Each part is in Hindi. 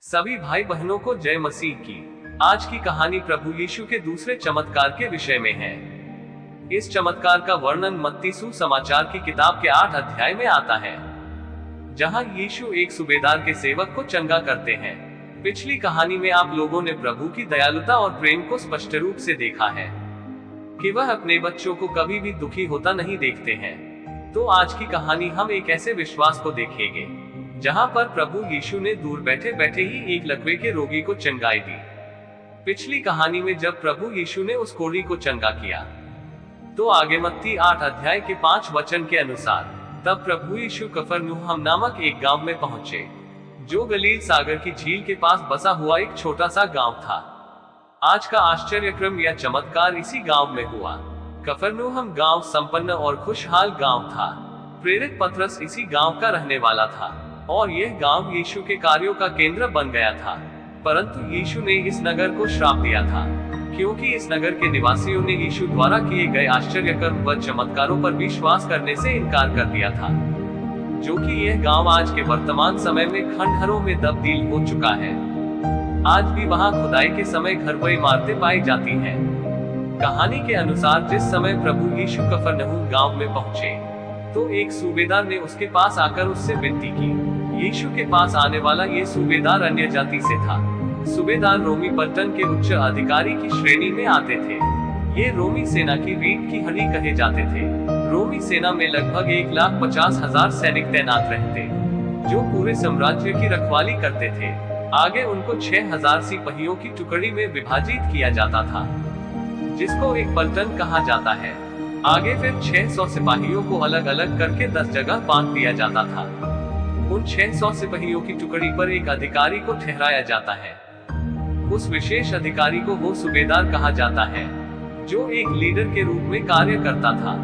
सभी भाई बहनों को जय मसीह की। आज की कहानी प्रभु यीशु के दूसरे चमत्कार के विषय में है। इस चमत्कार का वर्णन मत्ती सुसमाचार की किताब के 8 अध्याय में आता है, जहां यीशु एक सूबेदार के सेवक को चंगा करते हैं। पिछली कहानी में आप लोगों ने प्रभु की दयालुता और प्रेम को स्पष्ट रूप से देखा है कि वह अपने बच्चों को कभी भी दुखी होता नहीं देखते हैं। तो आज की कहानी हम एक ऐसे विश्वास को देखेंगे जहां पर प्रभु यीशु ने दूर बैठे बैठे ही एक लकवे के रोगी को चंगाई दी। पिछली कहानी में जब प्रभु यीशु ने उस कोढ़ी को चंगा किया, तो आगे मत्ती 8 अध्याय के 5 वचन के अनुसार, तब प्रभु यीशु कफरनहूम नामक एक गांव में पहुंचे, जो गलील सागर की झील के पास बसा हुआ एक छोटा सा गांव था। आज का आश्चर्यक्रम या चमत्कार इसी गांव में हुआ। कफरनहूम गांव संपन्न और खुशहाल गांव था। प्रेरित पतरस इसी गांव का रहने वाला था और यह गांव यीशु के कार्यों का केंद्र बन गया था। परंतु यीशु ने इस नगर को श्राप दिया था, क्योंकि इस नगर के निवासियों ने यीशु द्वारा किए गए आश्चर्यकर्म व चमत्कारों पर विश्वास करने से इनकार कर दिया था, जो कि यह गांव आज के वर्तमान समय में खंडहरों में तब्दील हो चुका है। आज भी वहां खुदाई के समय घर व इमारतें पाई जाती हैं। कहानी के अनुसार जिस समय प्रभु यीशु कफरनहूम गांव में पहुंचे, तो एक सूबेदार ने उसके पास आकर उससे विनती की। यीशु के पास आने वाला ये सूबेदार अन्य जाति से था। सूबेदार रोमी पलटन के उच्च अधिकारी की श्रेणी में आते थे। ये रोमी सेना की रीढ़ की हड्डी कहे जाते थे। रोमी सेना में लगभग 1,50,000 सैनिक तैनात रहते, जो पूरे साम्राज्य की रखवाली करते थे। आगे उनको 6,000 सिपाहियों की टुकड़ी में विभाजित किया जाता था, जिसको एक पलटन कहा जाता है। आगे फिर 600 सिपाहियों को अलग अलग करके 10 जगह बांट दिया जाता था। उन 600 सिपाहियों की टुकड़ी पर एक अधिकारी को ठहराया जाता है। उस विशेष अधिकारी को वो सूबेदार कहा जाता है, जो एक लीडर के रूप में कार्य करता था,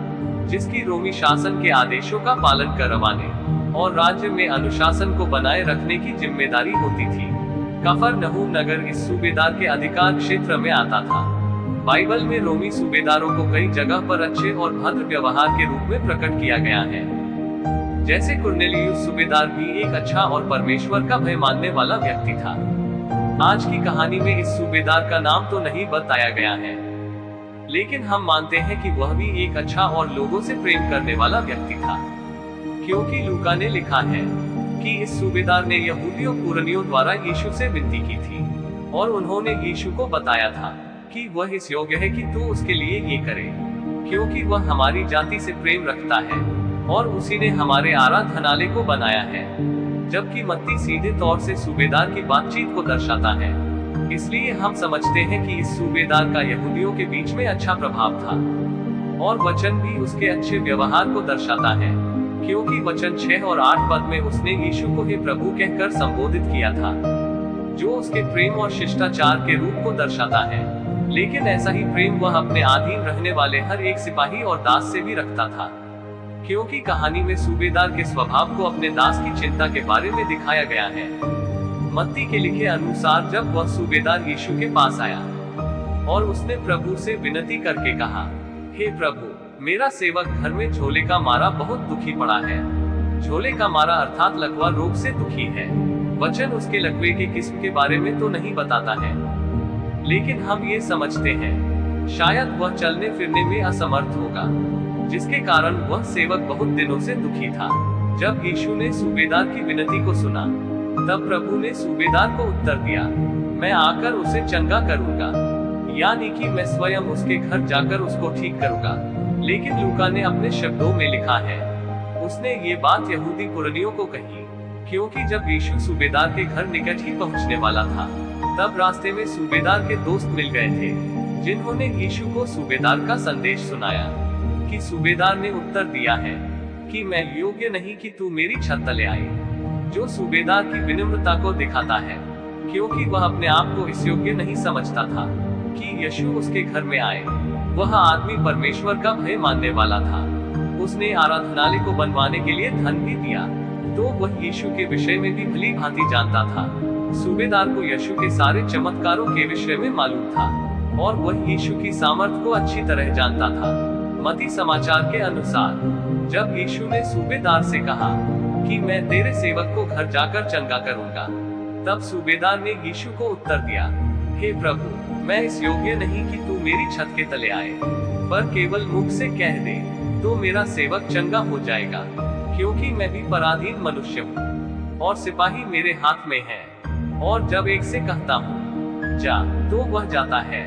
जिसकी रोमी शासन के आदेशों का पालन करवाने और राज्य में अनुशासन को बनाए रखने की जिम्मेदारी होती थी। कफरनहूम नगर इस सूबेदार के अधिकार क्षेत्र में आता था। बाइबल में रोमी सूबेदारों को कई जगह पर अच्छे और भद्र व्यवहार के रूप में प्रकट किया गया है। जैसे कुरनेलियुस सूबेदार भी एक अच्छा और परमेश्वर का भय मानने वाला व्यक्ति था। आज की कहानी में इस सूबेदार का नाम तो नहीं बताया गया है, लेकिन हम मानते हैं कि वह भी एक अच्छा और लोगों से प्रेम करने वाला व्यक्ति था, क्योंकि लूका ने लिखा है कि इस सूबेदार ने यहूदियों कुरनियों द्वारा यीशु से विनती की थी और उन्होंने यीशु को बताया था कि वह इस योग्य है कि तू उसके लिए ये करे, क्योंकि वह हमारी जाति से प्रेम रखता है और उसी ने हमारे आराधनालय को बनाया है। जबकि मत्ती सीधे तौर से सूबेदार की बातचीत को दर्शाता है, इसलिए हम समझते हैं कि इस सूबेदार का यहूदियों के बीच में अच्छा प्रभाव था। और वचन भी उसके अच्छे व्यवहार को दर्शाता है, क्योंकि वचन 6 और 8 पद में उसने यीशु को हे प्रभु कहकर संबोधित किया था, जो उसके प्रेम और शिष्टाचार के रूप को दर्शाता है। लेकिन ऐसा ही प्रेम वह अपने अधीन रहने वाले हर एक सिपाही और दास से भी रखता था, क्योंकि कहानी में सूबेदार के स्वभाव को अपने दास की चिंता के बारे में दिखाया गया है। मत्ती के लिखे अनुसार जब वह सूबेदार यीशु के पास आया और उसने प्रभु से विनती करके कहा, हे प्रभु, मेरा सेवक घर में झोले का मारा बहुत दुखी पड़ा है। झोले का मारा अर्थात लकवा रोग से दुखी है। वचन उसके लकवे की किस्म के बारे में तो नहीं बताता है, लेकिन हम ये समझते हैं शायद वह चलने फिरने में असमर्थ होगा, जिसके कारण वह सेवक बहुत दिनों से दुखी था। जब यीशु ने सूबेदार की विनती को सुना, तब प्रभु ने सूबेदार को उत्तर दिया, मैं आकर उसे चंगा करूंगा, यानी कि मैं स्वयं उसके घर जाकर उसको ठीक करूंगा। लेकिन लूका ने अपने शब्दों में लिखा है, उसने ये बात यहूदी कुरनियों को कही, क्योंकि जब यीशु सूबेदार के घर निकट ही पहुंचने वाला था, तब रास्ते में सूबेदार के दोस्त मिल गए थे, जिन्होंने यीशु को सूबेदार का संदेश सुनाया। कि सूबेदार ने उत्तर दिया है कि मैं योग्य नहीं कि तू मेरी छत तले आए, जो सूबेदार की विनम्रता को दिखाता है, क्योंकि वह अपने आप को इस योग्य नहीं समझता था कि यीशु उसके घर में आए। वह आदमी परमेश्वर का भय मानने वाला था। उसने आराधनालय को बनवाने के लिए धन भी दिया, तो वह यीशु के विषय में भी भली भांति जानता था। सूबेदार को यीशु के सारे चमत्कारों के विषय में मालूम था और वह यीशु की सामर्थ को अच्छी तरह जानता था। मत्ती समाचार के अनुसार जब यीशु ने सूबेदार से कहा कि मैं तेरे सेवक को घर जाकर चंगा करूंगा, तब सूबेदार ने यीशु को उत्तर दिया, हे प्रभु, मैं इस योग्य नहीं कि तू मेरी छत के तले आए, पर केवल मुख से कह दे तो मेरा सेवक चंगा हो जाएगा, क्योंकि मैं भी पराधीन मनुष्य हूँ और सिपाही मेरे हाथ में है। और जब एक से कहता हूँ जा, तो वह जाता है,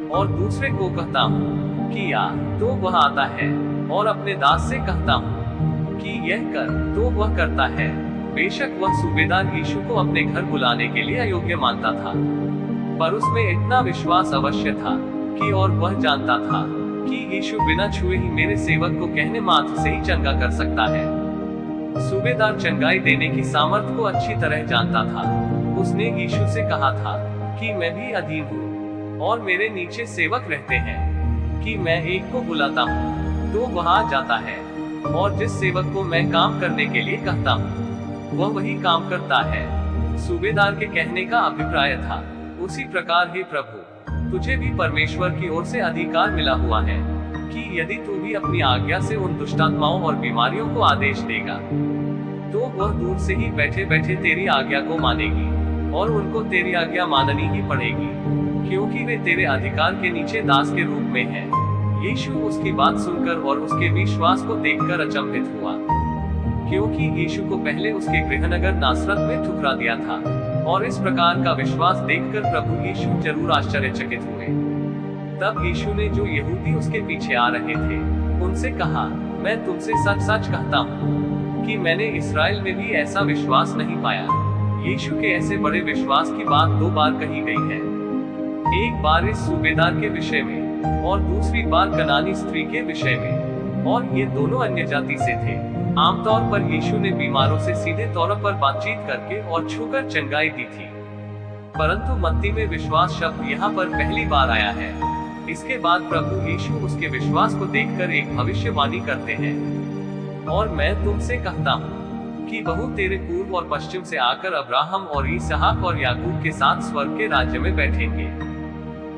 और दूसरे को कहता हूँ कि आ, तो वह आता है, और अपने दास से कहता हूँ कि यह कर, तो वह करता है। बेशक वह सूबेदार यीशु को अपने घर बुलाने के लिए अयोग्य मानता था, पर उसमें इतना विश्वास अवश्य था कि और वह जानता था कि यीशु बिना छुए ही मेरे सेवक को कहने मात्र से ही चंगा कर सकता है। सूबेदार चंगाई देने की सामर्थ्य को अच्छी तरह जानता था। उसने यीशु से कहा था कि मैं भी अधीन हूँ और मेरे नीचे सेवक रहते हैं, कि मैं एक को बुलाता हूँ तो वह आ जाता है, और जिस सेवक को मैं काम करने के लिए कहता हूँ वह वही काम करता है। सूबेदार के कहने का अभिप्राय था, उसी प्रकार हे प्रभु, तुझे भी परमेश्वर की ओर से अधिकार मिला हुआ है कि यदि तू भी अपनी आज्ञा से उन दुष्टात्माओं और बीमारियों को आदेश देगा, तो वह दूर से ही बैठे बैठे तेरी आज्ञा को मानेगी, और उनको तेरी आज्ञा माननी ही पड़ेगी, क्योंकि वे तेरे अधिकार के नीचे दास के रूप में हैं। यीशु उसकी बात सुनकर और उसके विश्वास को देखकर अचंभित हुआ, क्योंकि यीशु को पहले उसके गृहनगर नासरत में ठुकरा दिया था, और इस प्रकार का विश्वास देखकर प्रभु यीशु जरूर आश्चर्यचकित हुए। तब यीशु ने जो यहूदी उसके पीछे आ रहे थे उनसे कहा, मैं तुमसे सच सच कहता हूँ कि मैंने इस्राएल में भी ऐसा विश्वास नहीं पाया। यीशु के ऐसे बड़े विश्वास की बात 2 बार कही गई है, एक बार इस सूबेदार के विषय में और दूसरी बार कनानी स्त्री के विषय में, और ये दोनों अन्य जाति से थे। आमतौर पर यीशु ने बीमारों से सीधे तौर पर बातचीत करके और छूकर चंगाई दी थी, परंतु मत्ती में विश्वास शब्द यहाँ पर पहली बार आया है। इसके बाद प्रभु यीशु उसके विश्वास को देखकर एक भविष्यवाणी करते हैं, और मैं तुमसे कहता हूँ कि बहू तेरे पूर्व और पश्चिम से आकर अब्राहम और इसहाक और याकूब के साथ स्वर्ग के राज्य में बैठेंगे,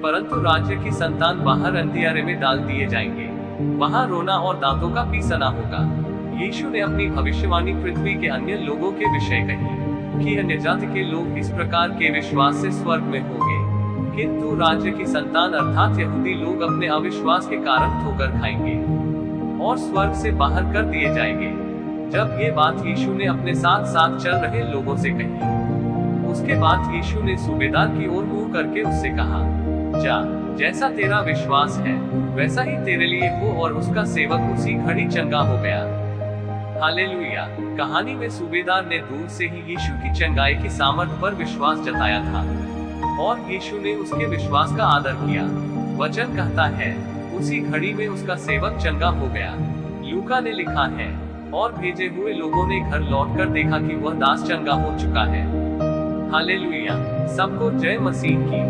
परंतु राज्य की संतान बाहर अंधियारे में डाल दिए जाएंगे, वहाँ रोना और दांतों का पीसना होगा। यीशु ने अपनी भविष्यवाणी पृथ्वी के अन्य लोगों के विषय कही कि अन्य जाति के लोग इस प्रकार के विश्वास से स्वर्ग में होंगे, किंतु राज्य की संतान अर्थात यहूदी लोग अपने अविश्वास के कारण ठोकर खाएंगे और स्वर्ग से बाहर कर दिए जाएंगे। जब ये बात यीशु ने अपने साथ साथ चल रहे लोगों से कही, उसके बाद यीशु ने सूबेदार की ओर मुंह करके उससे कहा, जा, जैसा तेरा विश्वास है वैसा ही तेरे लिए हो, और उसका सेवक उसी घड़ी चंगा हो गया। हालेलुया। कहानी में सूबेदार ने दूर से ही यीशु की चंगाई की सामर्थ्य पर विश्वास जताया था, और यीशु ने उसके विश्वास का आदर किया। वचन कहता है, उसी घड़ी में उसका सेवक चंगा हो गया। लूका ने लिखा है, और भेजे हुए लोगों ने घर लौटकर देखा कि वह दास चंगा हो चुका है। हालेलुया। सबको जय मसीह की।